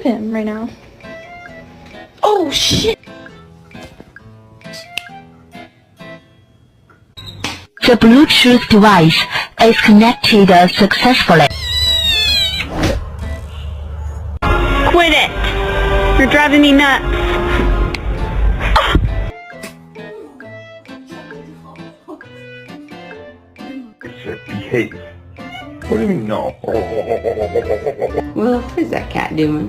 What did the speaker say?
of him right now. Oh, shit! The Bluetooth device is connected successfully. Quit it! You're driving me nuts. Behave. What do you mean, no? Well, what is that cat doing?